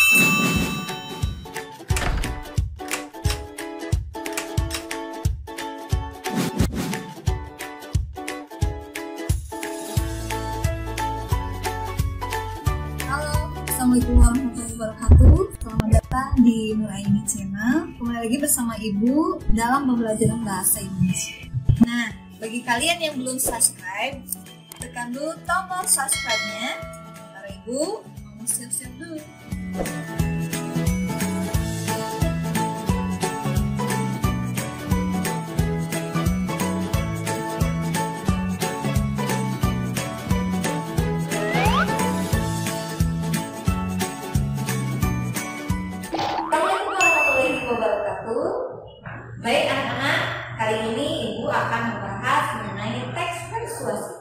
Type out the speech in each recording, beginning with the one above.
Assalamualaikum warahmatullahi wabarakatuh. Selamat datang di Nuraini Channel. Kembali lagi bersama Ibu dalam pembelajaran bahasa Indonesia. Nah, bagi kalian yang belum subscribe, tekan dulu tombol subscribe-nya. Karena Ibu mau siap-siap dulu. Baik anak-anak, kali ini Ibu akan membahas mengenai teks persuasi.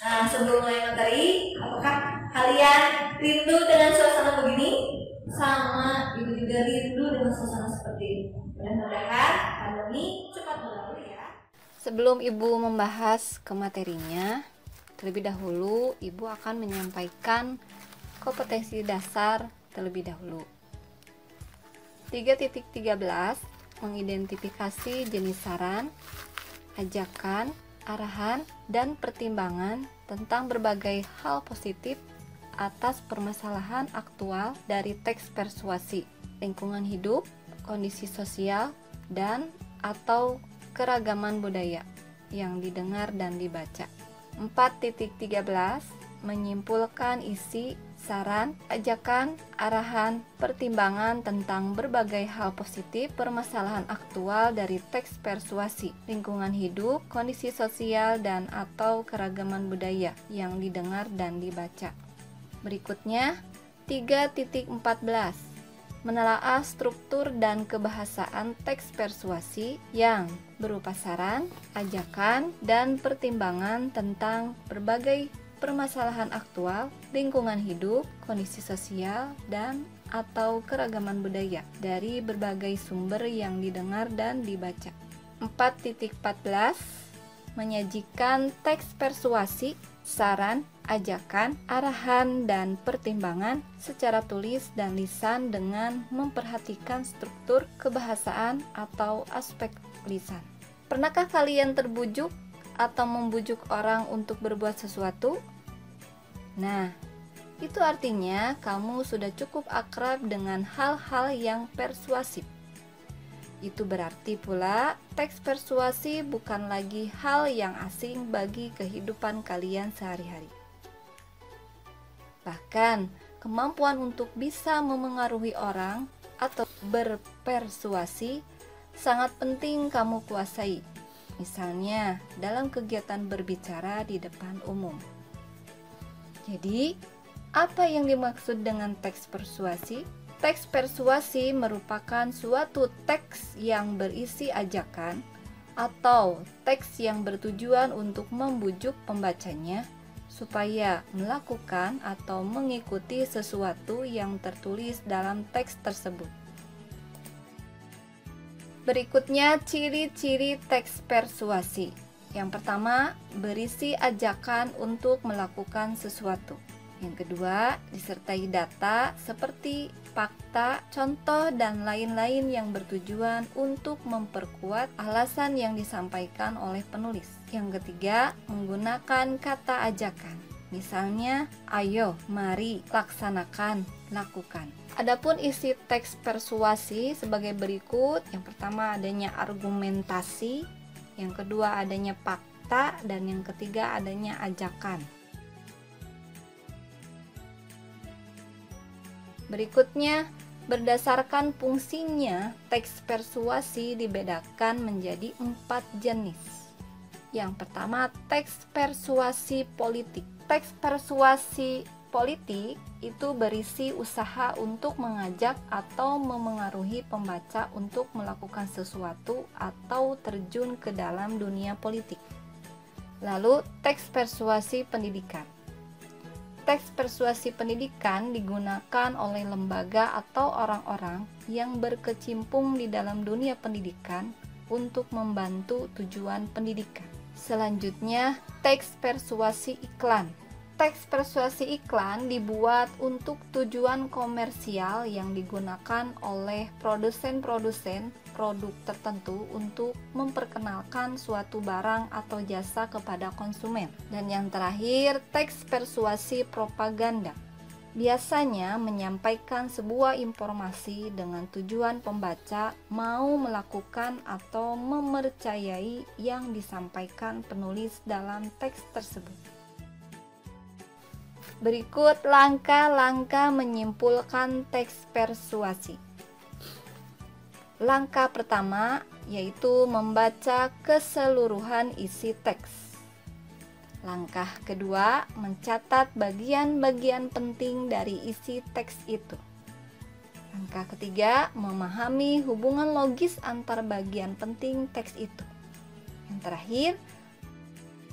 Nah, sebelum mulai materi, apakah kalian rindu dengan suasana begini? Sama Ibu juga rindu dengan suasana seperti ini. Mudah-mudahan pandemi cepat berlalu ya. Sebelum Ibu membahas ke materinya, terlebih dahulu Ibu akan menyampaikan kompetensi dasar terlebih dahulu. 3.13 mengidentifikasi jenis saran, ajakan, arahan, dan pertimbangan tentang berbagai hal positif atas permasalahan aktual dari teks persuasi, lingkungan hidup, kondisi sosial, dan atau keragaman budaya yang didengar dan dibaca. 4.13 menyimpulkan isi saran, ajakan, arahan, pertimbangan tentang berbagai hal positif permasalahan aktual dari teks persuasi, lingkungan hidup, kondisi sosial, dan atau keragaman budaya yang didengar dan dibaca. Berikutnya, 3.14 menelaah struktur dan kebahasaan teks persuasi yang berupa saran, ajakan, dan pertimbangan tentang berbagai permasalahan aktual, lingkungan hidup, kondisi sosial, dan atau keragaman budaya dari berbagai sumber yang didengar dan dibaca. 4.14 menyajikan teks persuasi, saran, ajakan, arahan, dan pertimbangan secara tulis dan lisan dengan memperhatikan struktur kebahasaan atau aspek lisan. Pernahkah kalian terbujuk atau membujuk orang untuk berbuat sesuatu? Nah, itu artinya kamu sudah cukup akrab dengan hal-hal yang persuasif. Itu berarti pula teks persuasi bukan lagi hal yang asing bagi kehidupan kalian sehari-hari. Bahkan, kemampuan untuk bisa memengaruhi orang atau berpersuasi sangat penting kamu kuasai. Misalnya, dalam kegiatan berbicara di depan umum. Jadi, apa yang dimaksud dengan teks persuasi? Teks persuasi merupakan suatu teks yang berisi ajakan atau teks yang bertujuan untuk membujuk pembacanya supaya melakukan atau mengikuti sesuatu yang tertulis dalam teks tersebut. Berikutnya, ciri-ciri teks persuasi. Yang pertama, berisi ajakan untuk melakukan sesuatu. Yang kedua, disertai data seperti fakta, contoh, dan lain-lain yang bertujuan untuk memperkuat alasan yang disampaikan oleh penulis. Yang ketiga, menggunakan kata ajakan. Misalnya, ayo, mari, laksanakan, lakukan. Adapun isi teks persuasi sebagai berikut. Yang pertama, adanya argumentasi. Yang kedua, adanya fakta. Dan yang ketiga, adanya ajakan. Berikutnya, berdasarkan fungsinya, teks persuasi dibedakan menjadi 4 jenis. Yang pertama, teks persuasi politik. Teks persuasi politik itu berisi usaha untuk mengajak atau memengaruhi pembaca untuk melakukan sesuatu atau terjun ke dalam dunia politik. Lalu, teks persuasi pendidikan. Teks persuasi pendidikan digunakan oleh lembaga atau orang-orang yang berkecimpung di dalam dunia pendidikan untuk membantu tujuan pendidikan. Selanjutnya, teks persuasi iklan. teks persuasi iklan dibuat untuk tujuan komersial yang digunakan oleh produsen-produsen produk tertentu untuk memperkenalkan suatu barang atau jasa kepada konsumen. Dan yang terakhir, teks persuasi propaganda. Biasanya menyampaikan sebuah informasi dengan tujuan pembaca mau melakukan atau mempercayai yang disampaikan penulis dalam teks tersebut. Berikut langkah-langkah menyimpulkan teks persuasi. Langkah pertama yaitu membaca keseluruhan isi teks. Langkah kedua, mencatat bagian-bagian penting dari isi teks itu. Langkah ketiga, memahami hubungan logis antar bagian penting teks itu. Yang terakhir,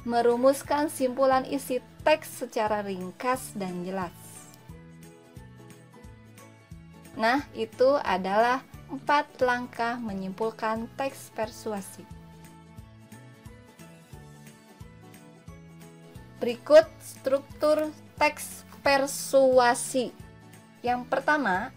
merumuskan simpulan isi teks secara ringkas dan jelas. Nah, itu adalah 4 langkah menyimpulkan teks persuasi. Berikut struktur teks persuasi. Yang pertama,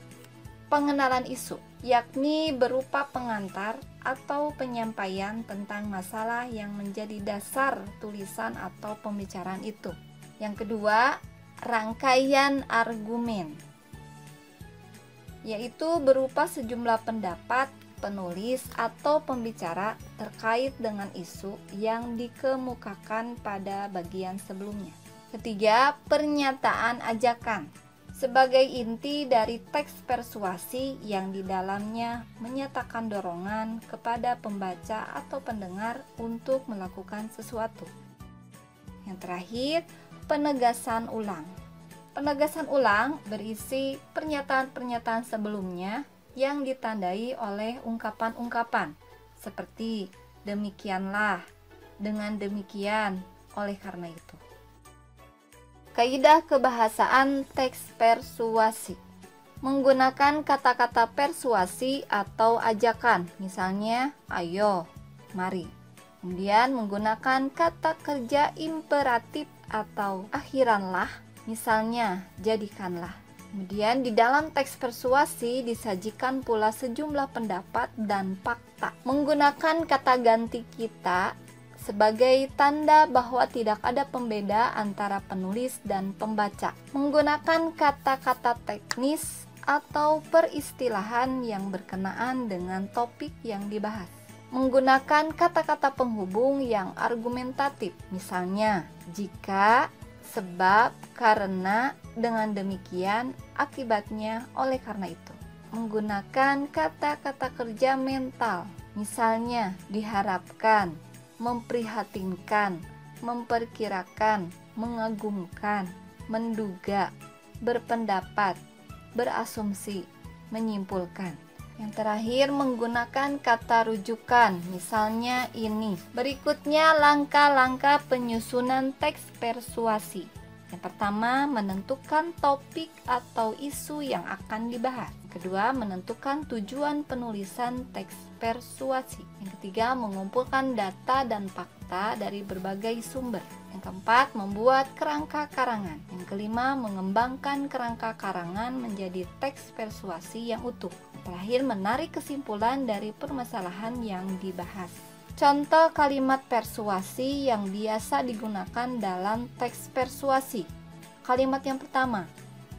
pengenalan isu, yakni berupa pengantar atau penyampaian tentang masalah yang menjadi dasar tulisan atau pembicaraan itu. Yang kedua, rangkaian argumen, yaitu berupa sejumlah pendapat penulis atau pembicara terkait dengan isu yang dikemukakan pada bagian sebelumnya. Ketiga, pernyataan ajakan sebagai inti dari teks persuasi yang di dalamnya menyatakan dorongan kepada pembaca atau pendengar untuk melakukan sesuatu. Yang terakhir, penegasan ulang. Penegasan ulang berisi pernyataan-pernyataan sebelumnya yang ditandai oleh ungkapan-ungkapan seperti demikianlah, dengan demikian, oleh karena itu. Kaidah kebahasaan teks persuasi. Menggunakan kata-kata persuasi atau ajakan, misalnya ayo, mari. Kemudian menggunakan kata kerja imperatif atau akhiranlah, misalnya jadikanlah. Kemudian di dalam teks persuasi disajikan pula sejumlah pendapat dan fakta. Menggunakan kata ganti kita sebagai tanda bahwa tidak ada pembeda antara penulis dan pembaca. Menggunakan kata-kata teknis atau peristilahan yang berkenaan dengan topik yang dibahas. Menggunakan kata-kata penghubung yang argumentatif, misalnya jika, sebab, karena, dengan demikian, akibatnya, oleh karena itu. Menggunakan kata-kata kerja mental, misalnya diharapkan, memprihatinkan, memperkirakan, mengagumkan, menduga, berpendapat, berasumsi, menyimpulkan. Yang terakhir, menggunakan kata rujukan, misalnya ini. Berikutnya langkah-langkah penyusunan teks persuasi. Yang pertama, menentukan topik atau isu yang akan dibahas. Kedua, menentukan tujuan penulisan teks persuasi. Yang ketiga, mengumpulkan data dan fakta dari berbagai sumber. Yang keempat, membuat kerangka karangan. Yang kelima, mengembangkan kerangka karangan menjadi teks persuasi yang utuh. Terakhir, menarik kesimpulan dari permasalahan yang dibahas. Contoh kalimat persuasi yang biasa digunakan dalam teks persuasi. Kalimat yang pertama,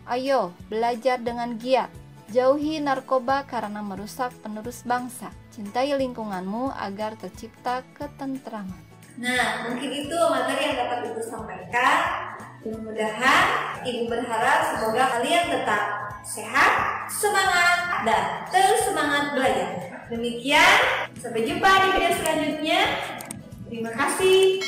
ayo belajar dengan giat. Jauhi narkoba karena merusak penerus bangsa. Cintai lingkunganmu agar tercipta ketentraman. Nah, mungkin itu materi yang dapat Ibu sampaikan. Mudah-mudahan Ibu berharap semoga kalian tetap sehat, semangat, dan terus semangat belajar. Demikian, sampai jumpa di video selanjutnya. Terima kasih.